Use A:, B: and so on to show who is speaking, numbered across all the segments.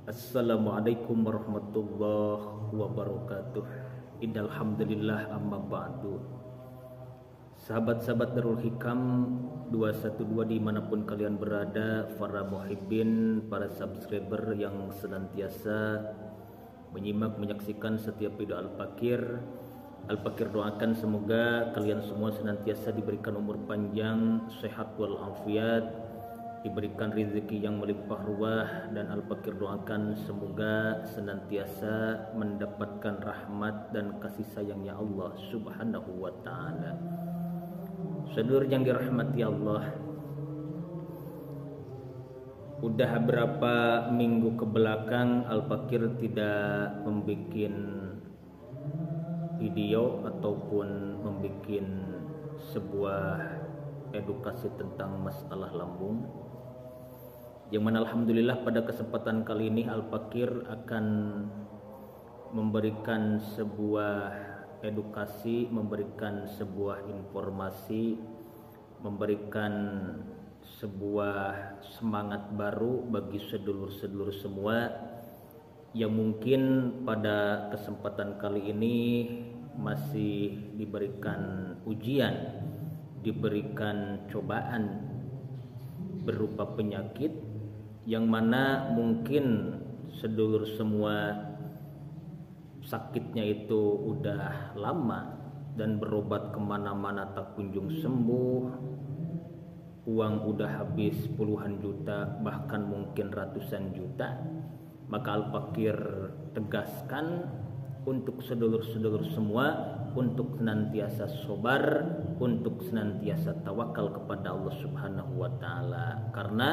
A: Assalamualaikum warahmatullahi wabarakatuh. Innal hamdalillah amma ba'du. Sahabat-sahabat Darul Hikam 212 dimanapun kalian berada, para muhibbin, para subscriber yang senantiasa menyimak menyaksikan setiap video Al-Fakir. Al-Fakir doakan semoga kalian semua senantiasa diberikan umur panjang, sehat walafiat, diberikan rezeki yang melimpah ruah, dan Al-Fakir doakan semoga senantiasa mendapatkan rahmat dan kasih sayangnya Allah Subhanahu wa ta'ala. Sedulur yang dirahmati Allah, udah berapa minggu ke belakang Al-Fakir tidak membuat video ataupun membuat sebuah edukasi tentang masalah lambung, yang mana alhamdulillah pada kesempatan kali ini Al-Fakir akan memberikan sebuah edukasi, memberikan sebuah informasi, memberikan sebuah semangat baru bagi sedulur-sedulur semua yang mungkin pada kesempatan kali ini masih diberikan ujian, diberikan cobaan berupa penyakit yang mana mungkin sedulur semua sakitnya itu udah lama dan berobat kemana-mana tak kunjung sembuh, uang udah habis puluhan juta bahkan mungkin ratusan juta. Maka Al-Fakir tegaskan untuk sedulur-sedulur semua untuk senantiasa sabar, untuk senantiasa tawakal kepada Allah Subhanahu wa ta'ala, karena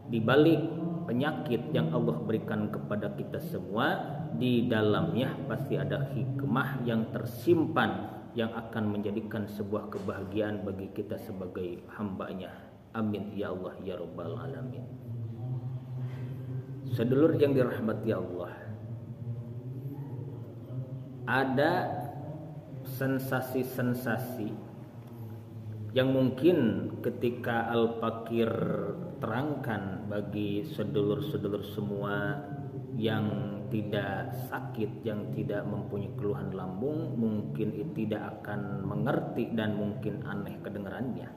A: di balik penyakit yang Allah berikan kepada kita semua, di dalamnya pasti ada hikmah yang tersimpan yang akan menjadikan sebuah kebahagiaan bagi kita sebagai hambanya. Amin ya Allah ya Rabbal alamin. Sedulur yang dirahmati Allah, ada sensasi-sensasi yang mungkin ketika Al-Fakir terangkan bagi sedulur-sedulur semua yang tidak sakit, yang tidak mempunyai keluhan lambung, mungkin tidak akan mengerti dan mungkin aneh kedengarannya.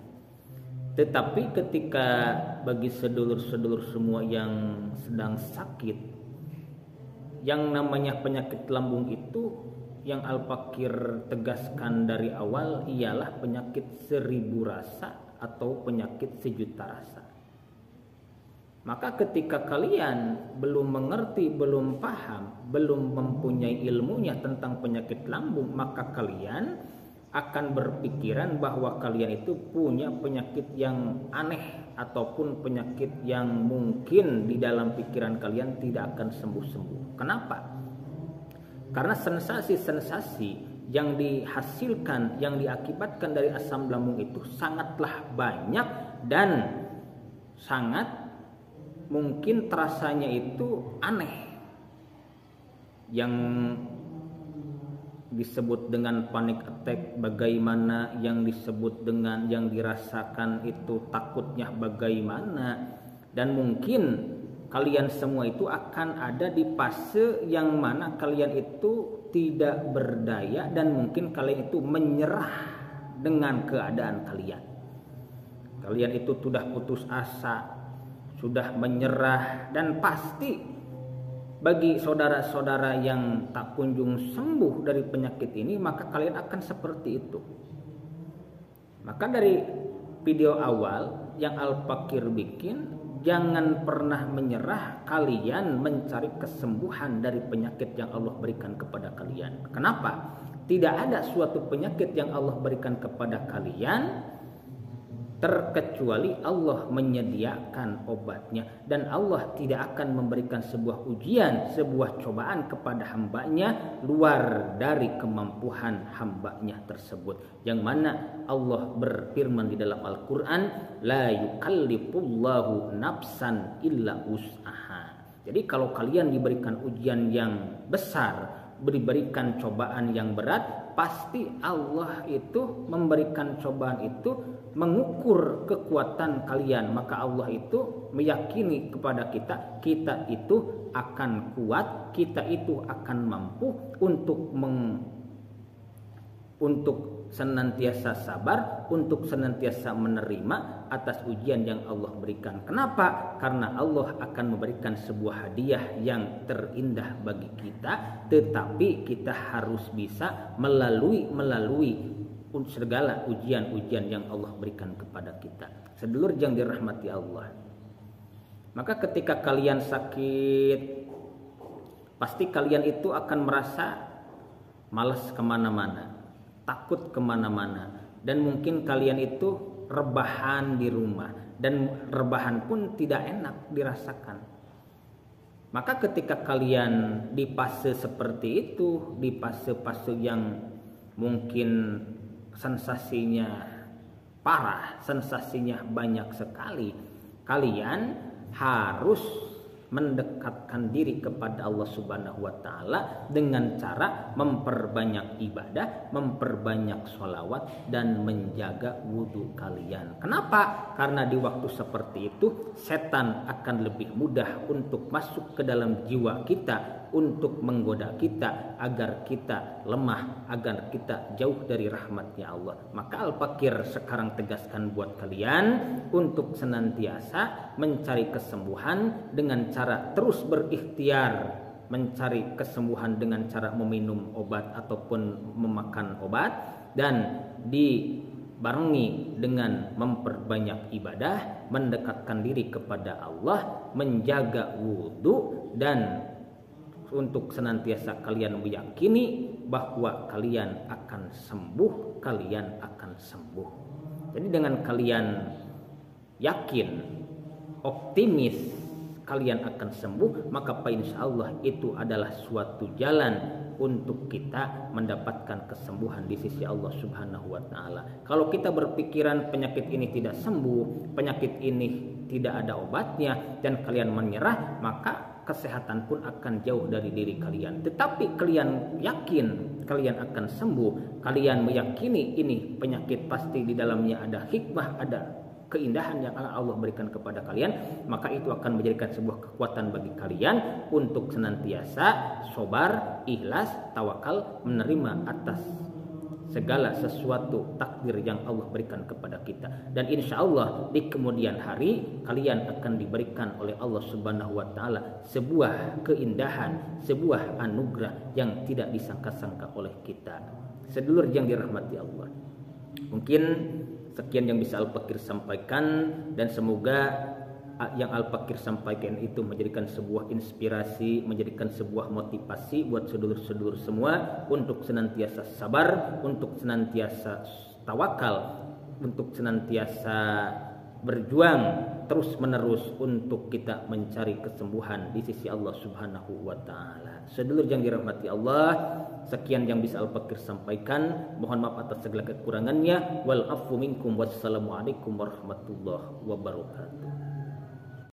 A: Tetapi ketika bagi sedulur-sedulur semua yang sedang sakit, yang namanya penyakit lambung itu, yang Al-Fakir tegaskan dari awal ialah penyakit 1000 rasa atau penyakit 1.000.000 rasa. Maka ketika kalian belum mengerti, belum paham, belum mempunyai ilmunya tentang penyakit lambung, maka kalian akan berpikiran bahwa kalian itu punya penyakit yang aneh ataupun penyakit yang mungkin di dalam pikiran kalian tidak akan sembuh-sembuh. Kenapa? Karena sensasi-sensasi yang dihasilkan, yang diakibatkan dari asam lambung itu sangatlah banyak dan sangat mungkin terasanya itu aneh. Yang disebut dengan panic attack bagaimana, yang disebut dengan yang dirasakan itu takutnya bagaimana, dan mungkin kalian semua itu akan ada di fase yang mana kalian itu tidak berdaya dan mungkin kalian itu menyerah dengan keadaan kalian. Kalian itu sudah putus asa, sudah menyerah, dan pasti bagi saudara-saudara yang tak kunjung sembuh dari penyakit ini, maka kalian akan seperti itu. Maka dari video awal yang Al-Fakir bikin, jangan pernah menyerah kalian mencari kesembuhan dari penyakit yang Allah berikan kepada kalian. Kenapa? Tidak ada suatu penyakit yang Allah berikan kepada kalian terkecuali Allah menyediakan obatnya, dan Allah tidak akan memberikan sebuah ujian, sebuah cobaan kepada hambanya luar dari kemampuan hambanya tersebut. Yang mana Allah berfirman di dalam Al-Quran, la yukallifullahu nafsan illa wus'aha. Jadi kalau kalian diberikan ujian yang besar, diberikan cobaan yang berat, pasti Allah itu memberikan cobaan itu mengukur kekuatan kalian. Maka Allah itu meyakini kepada kita, kita itu akan kuat, kita itu akan mampu untuk senantiasa sabar, untuk senantiasa menerima atas ujian yang Allah berikan. Kenapa? Karena Allah akan memberikan sebuah hadiah yang terindah bagi kita, tetapi kita harus bisa melalui segala ujian-ujian yang Allah berikan kepada kita. Sedulur yang dirahmati Allah, maka ketika kalian sakit, pasti kalian itu akan merasa malas kemana-mana, takut kemana-mana, dan mungkin kalian itu rebahan di rumah, dan rebahan pun tidak enak dirasakan. Maka ketika kalian di fase seperti itu, di fase-fase yang mungkin sensasinya parah, sensasinya banyak sekali, kalian harus mendekatkan diri kepada Allah Subhanahu wa Ta'ala dengan cara memperbanyak ibadah, memperbanyak sholawat, dan menjaga wudhu kalian. Kenapa? Karena di waktu seperti itu setan akan lebih mudah untuk masuk ke dalam jiwa kita, untuk menggoda kita agar kita lemah, agar kita jauh dari rahmatnya Allah. Maka Al-Fakir sekarang tegaskan buat kalian untuk senantiasa mencari kesembuhan dengan cara terus berikhtiar, mencari kesembuhan dengan cara meminum obat ataupun memakan obat, dan dibarengi dengan memperbanyak ibadah, mendekatkan diri kepada Allah, menjaga wudhu, dan untuk senantiasa kalian meyakini bahwa kalian akan sembuh, kalian akan sembuh. Jadi dengan kalian yakin, optimis kalian akan sembuh, maka insya Allah itu adalah suatu jalan untuk kita mendapatkan kesembuhan di sisi Allah Subhanahu wa Ta'ala. Kalau kita berpikiran penyakit ini tidak sembuh, penyakit ini tidak ada obatnya, dan kalian menyerah, maka kesehatan pun akan jauh dari diri kalian. Tetapi kalian yakin kalian akan sembuh, kalian meyakini ini penyakit pasti di dalamnya ada hikmah, ada keindahan yang Allah berikan kepada kalian, maka itu akan menjadikan sebuah kekuatan bagi kalian untuk senantiasa sabar, ikhlas, tawakal, menerima atas segala sesuatu takdir yang Allah berikan kepada kita. Dan insya Allah di kemudian hari kalian akan diberikan oleh Allah Subhanahu wa Ta'ala sebuah keindahan, sebuah anugerah yang tidak disangka-sangka oleh kita. Sedulur yang dirahmati Allah, mungkin sekian yang bisa Al-Fakir sampaikan, dan semoga yang Al-Fakir sampaikan itu menjadikan sebuah inspirasi, menjadikan sebuah motivasi buat sedulur-sedulur semua untuk senantiasa sabar, untuk senantiasa tawakal, untuk senantiasa berjuang terus menerus untuk kita mencari kesembuhan di sisi Allah Subhanahu wa Ta'ala. Sedulur yang dirahmati Allah, sekian yang bisa Al-Fakir sampaikan. Mohon maaf atas segala kekurangannya. Wal afu minkum, wassalamualaikum warahmatullahi wabarakatuh.